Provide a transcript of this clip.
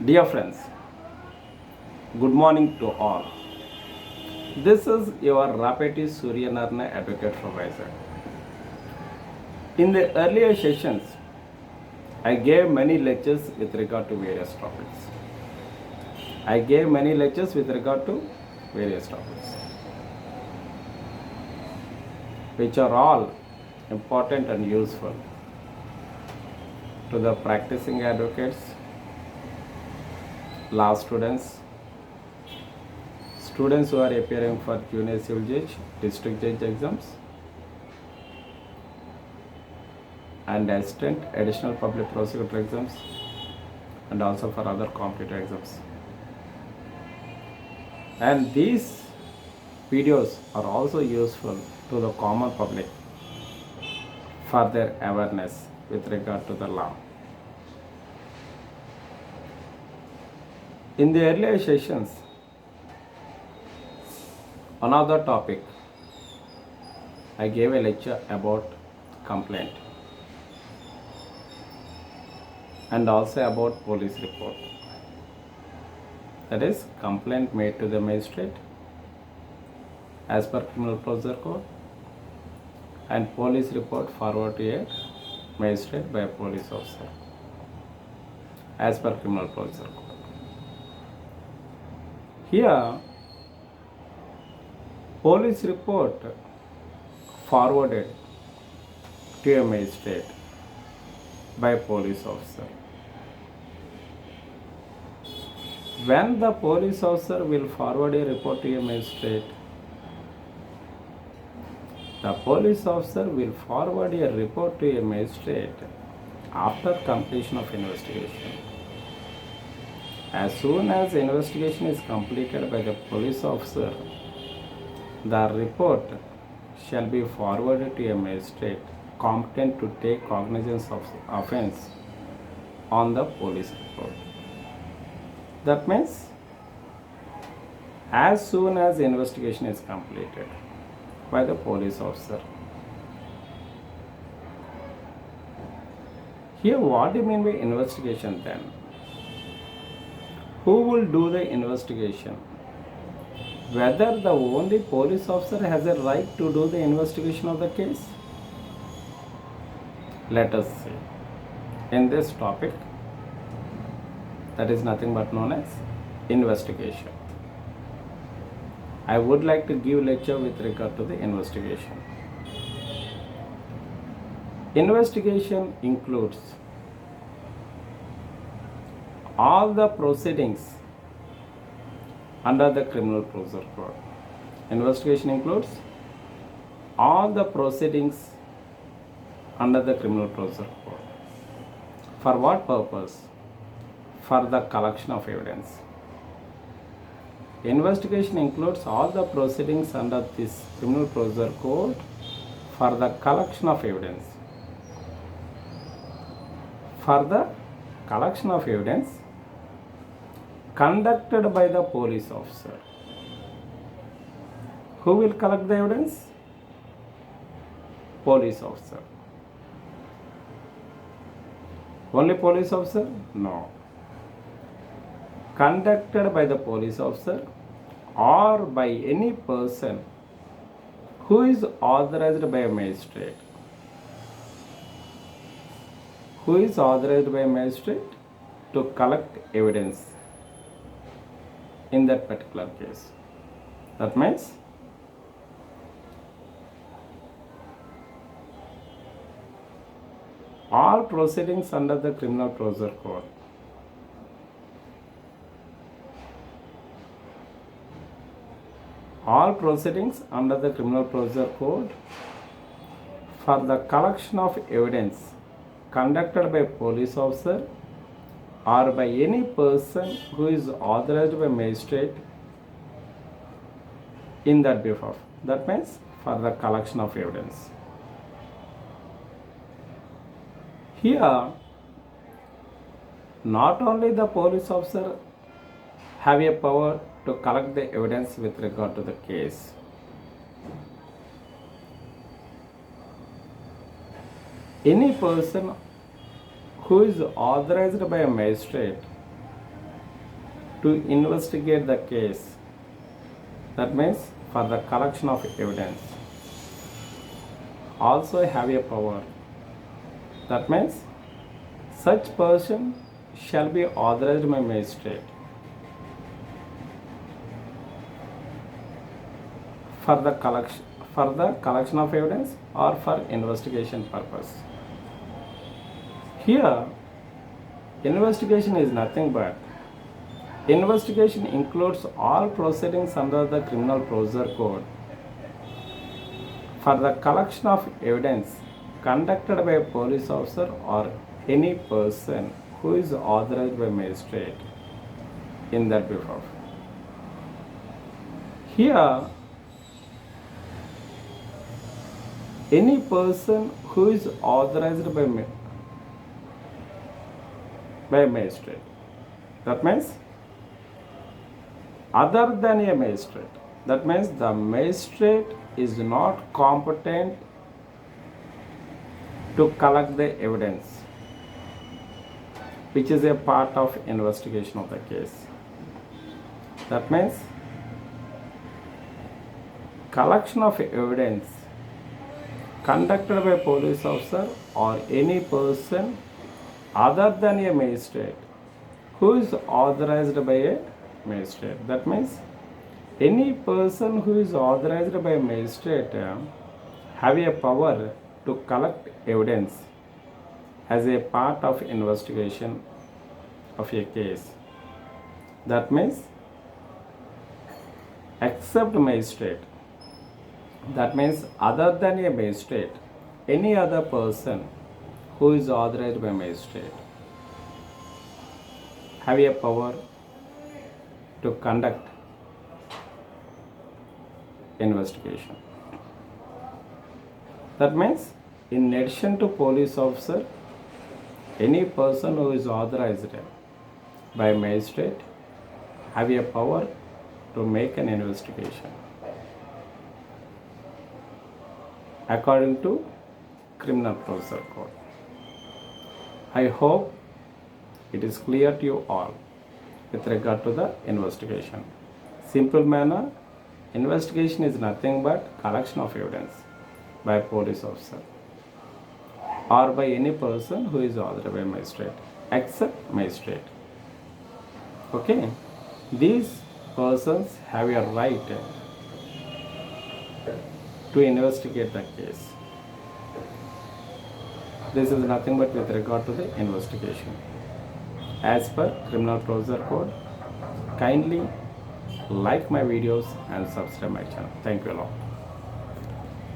Dear friends, good morning to all. This is your RAPETI Suryanarayana Advocate from Visakhapatnam. In the earlier sessions, I gave many lectures with regard to various topics. Which are all important and useful to the practicing advocates, law students, students who are appearing for junior civil judge, district judge exams, and assistant additional public prosecutor exams, and also for other competitive exams. And these videos are also useful to the common public for their awareness with regard to the law. In the earlier sessions, another topic, I gave a lecture about complaint and also about police report. That is, complaint made to the magistrate as per criminal procedure code and police report forwarded to a magistrate by a police officer as per criminal procedure code. Here, police report forwarded to a magistrate by a police officer. When the police officer will forward a report to a magistrate, the police officer will forward a report to a magistrate after completion of investigation. As soon as investigation is completed by the police officer, the report shall be forwarded to a magistrate competent to take cognizance of offence on the police report. That means, as soon as investigation is completed by the police officer. Here, what do you mean by investigation then? Who will do the investigation? Whether the only police officer has a right to do the investigation of the case? Let us see. In this topic, that is nothing but known as investigation. I would like to give lecture with regard to the investigation. Investigation includes all the proceedings under the criminal procedure code. Investigation includes all the proceedings under the criminal procedure code. For what purpose? For the collection of evidence. Investigation includes all the proceedings under this criminal procedure code for the collection of evidence. For the collection of evidence conducted by the police officer. Who will collect the evidence? Police officer. Only police officer? No. Conducted by the police officer or by any person who is authorized by a magistrate. Who is authorized by a magistrate to collect evidence in that particular case. That means all proceedings under the criminal procedure code for the collection of evidence conducted by a police officer or by any person who is authorized by magistrate in that behalf. That means for the collection of evidence. Here, not only the police officer have a power to collect the evidence with regard to the case. Any person who is authorized by a magistrate to investigate the case. That means for the collection of evidence. Also have a power. That means such person shall be authorized by magistrate for the collection of evidence or for investigation purpose. Here, investigation is nothing but investigation includes all proceedings under the Criminal Procedure Code for the collection of evidence conducted by a police officer or any person who is authorized by magistrate in that behalf. Here, any person who is authorized by magistrate. That means other than a magistrate. That means the magistrate is not competent to collect the evidence, which is a part of investigation of the case. That means collection of evidence conducted by a police officer or any person other than a magistrate who is authorized by a magistrate. That means any person who is authorized by a magistrate have a power to collect evidence as a part of investigation of a case. That means except magistrate. That means other than a magistrate, any other person who is authorized by magistrate have a power to conduct investigation. That means in addition to police officer, any person who is authorized by magistrate have a power to make an investigation according to Criminal Procedure Code. I hope it is clear to you all with regard to the investigation. Simple manner, investigation is nothing but collection of evidence by police officer or by any person who is authorized by magistrate except magistrate. Okay, these persons have a right to investigate the case. This is nothing but with regard to the investigation. As per Criminal Procedure Code, kindly like my videos and subscribe my channel. Thank you a lot.